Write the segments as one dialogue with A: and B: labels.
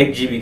A: 1 GB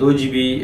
A: 2 GB